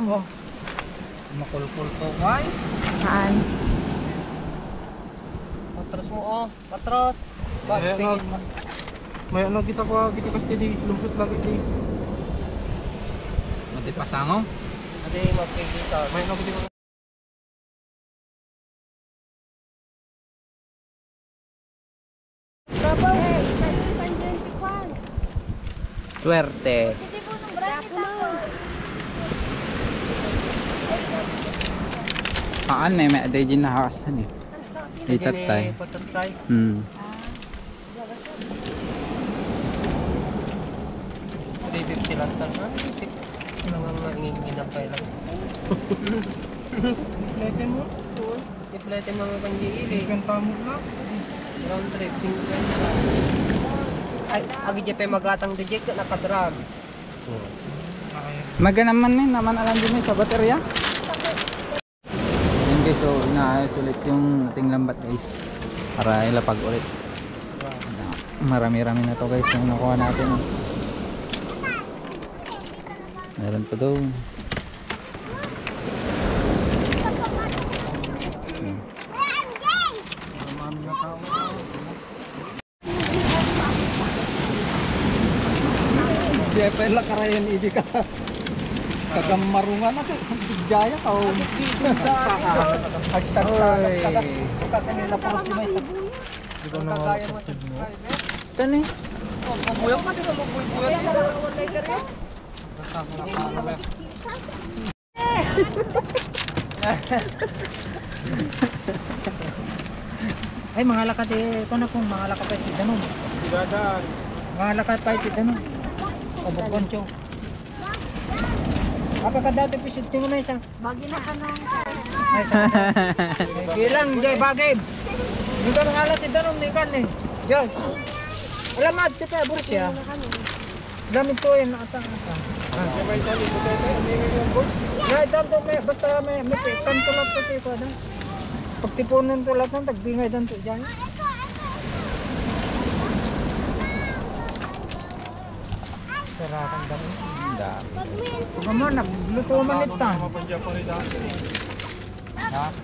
Oh. Makulkul to, why? Saan? Patros mo, oh. Patros. Bakit pingin mo? May ano kita pa, kita kasi di lumpit lagi di. Mati pasango? Adi, mapigita. May ano kita pa. Swerte. Kaan may aday din nakasan eh. Itatay. Patatay. Adi, 50 lang tangan. Nanganginginapay lang. Iplete mo? Iplete mga kanjiili. Kantamo na. Round trip, 50. Ay, agi dyan pa magatang dijek ka nakadrag. Maga naman eh, naman alam din sa baterya. Yan guys, so inaayos ulit yung ating lambat guys. Para ilapag ulit. Marami-rami na to guys yung nakuha natin. Meron pa doon. Dia pala karayan idi ka. Kagamarungan natin. Jaya ka. Agsak-sak. Kanila po si may sabi. Di ko na kaya mo. Tani. Buyang pa din mo buyang. Ay mga lakat eh, kung mga lakat pa iti danon. Sigadan. Mga lakat pa iti danon. O bukkoncho. Apa ka dati pisit tingo na isa? Bagi na ka nang. Bilang jay bagay. Di ka mga lakat iti danon ni kan eh. Jay. Alamat kita bursya. Gamit to yan atang-atang. May tali ko tayo. Ngay tanto may basta may tanto lang to tayo pa. Pagtipunan to lahat ng tagbingay dan to dyan. Sarakan dami. Huwag mo, nagluto man ito. Ha?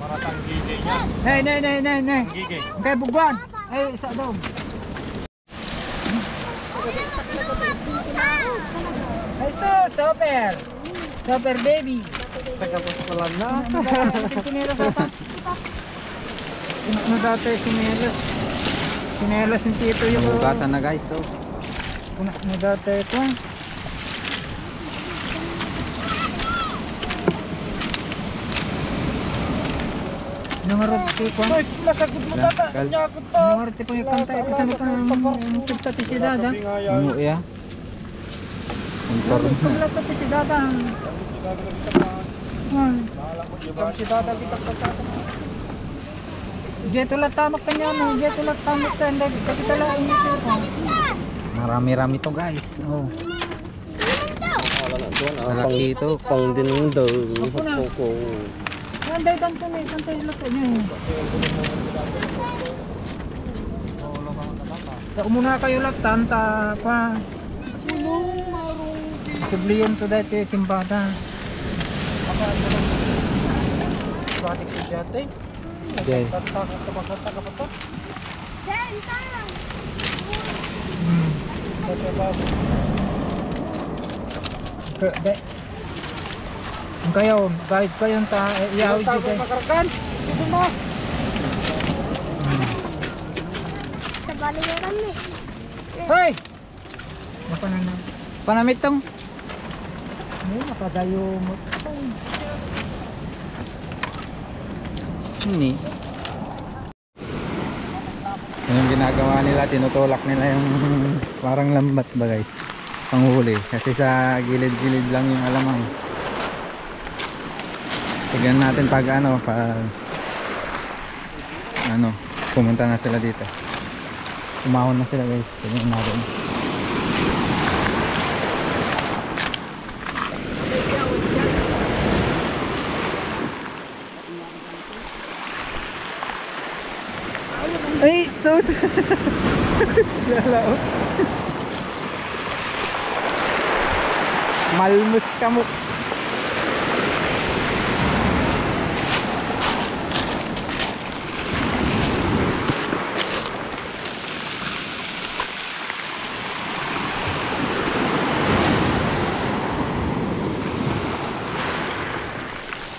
Para tang gigi niya. Nay. Gigi. Kaya bugwan. Ay, isa daw. Ay, super. Super baby. Tagapos pa lang na. Sinelas ata. Ano dati sinelas? Sinelas ni Tito yung... Hugasan na guys. So. Ano dati ito? Nangarot ko. Ay, masagot mo tata. Nyakot pa. Nangarot ko yung kanta. Kasama pa yung tugtati si Dada. Umuya. Tugtati si Dada. Si Dada kita tata. Diyan tulat tamak kanya no. Diyan tulat tamak kanya. Kita lang ito. Marami-rami to guys. Oh. Malaki ito. Pang dinundo. Nanday tanto ni, tantay lato niya. Sa muna kayo lang tanta pa. Subliyon to dati timbada. Batik ko dati. Okay. Tagsakot ka magkata ka pa to? Kayo, kahit kayong iyaw dito. Makarkan, sige mo. Sa baliran eh. Hoy! Mapananam. Panamit tong. Ay, makadayo mo. Hindi. Yung ginagawa nila, tinutulak nila yung parang lambat ba guys. Panghuli. Kasi sa gilid-gilid lang yung alamang. Tignan natin pag pumunta na sila dito. Umahon na sila guys. Tignan natin. Ay, so Yalaw. Malmus ka mo.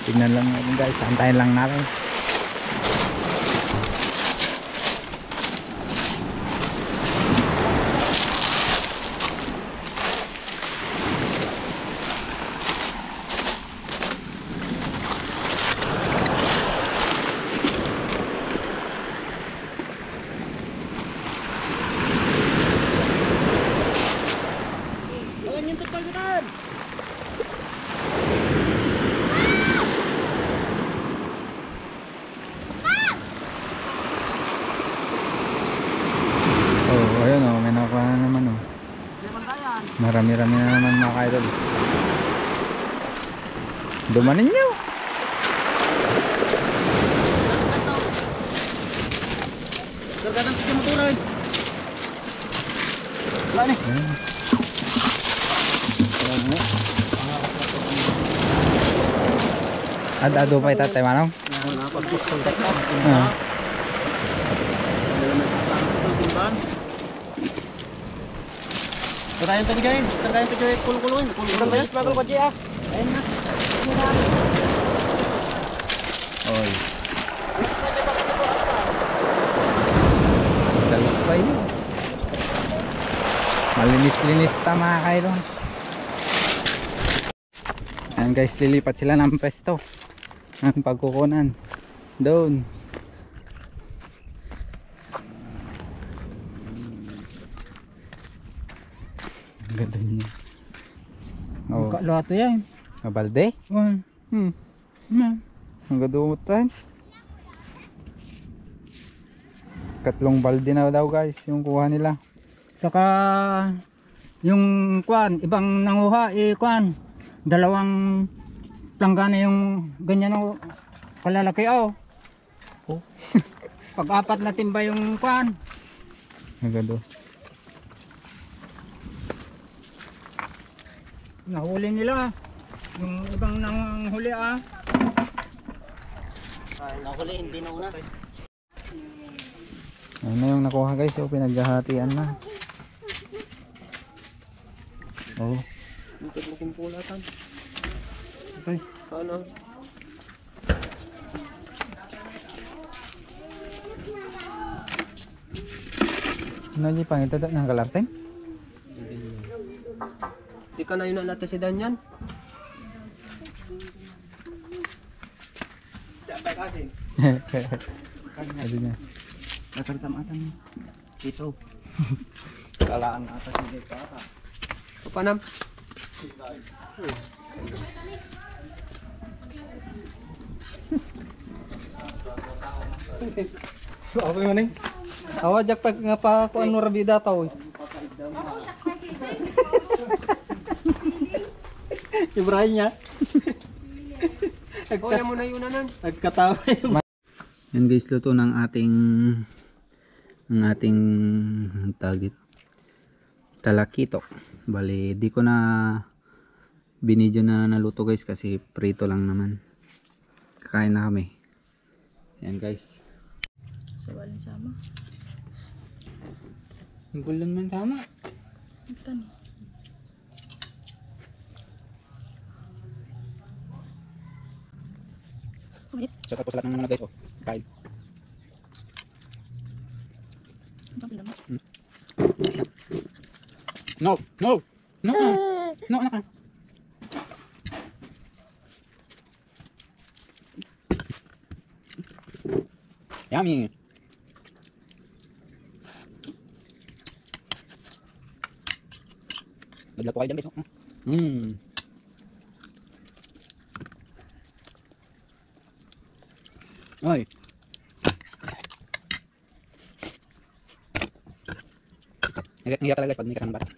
Tignan lang natin guys, antayin lang natin. Oh, ayun oh, may nakuha na naman oh. Marami-rami na naman mga kaidol. Dumanin nyo. Gagandang kita motoran. Wala ni. Ado pa itatay manong? Napag-contact na. Ah. Tarayan tadi guys, tarayan tadi kul-kulun, kul-kulun banyak sebagai baca ya. Ayun na. Oy. Dalos pa yun. Malinis-linis pa mga kaidol. Ayan guys, lilipat sila ng pesto. Ang pagkukunan. Doon. Ang ganda niya. Oh. Lahat yan. Mabalde? Ang gadumot tayo. Katlong balde na daw guys yung kuha nila. Saka yung kwan, ibang nanguha kwan. Dalawang planggana yung ganyan o kalalaki oh. Pag-apat na timba yung kwan. Ang gado. Nahuli nila. Yung ibang nanghuli ah. Nahuli, hindi na una. Ano yung nakuha guys, so pinaghahatian na. Oh. Ikot mo kimpulatan. Okay. Ano? Ano yung pangita ng kalarsen? Di ka na yun natin si Danyan. Dapat kasi. Ano niya? Nakartamatan ito. Kalaan atas hindi pa ata. Panam. Ako yun eh. Awa jak pag nga pa kuan mo rabida taw. Ibrahim niya. Kuya mo na yun nanan. Nagkatawa. Yan guys, luto ng ating tagit talakito. Bali di ko na binidyo na naluto guys kasi prito lang naman. Kakain na kami. Yan guys. Sawalan sama. Ang gulang man sama. Ito ni. Saka po sa lahat ng mga guys, oh. Kain. No, no, no, no, anak. Yummy. Naglag po kayo dyan guys, oh. Ay. Ngiyak talaga pag may kasama bata.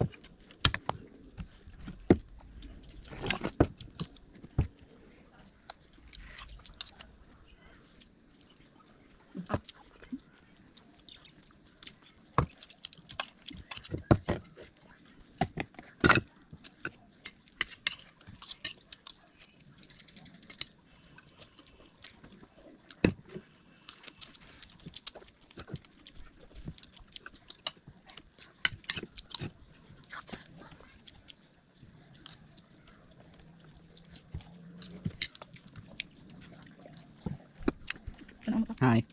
Hi.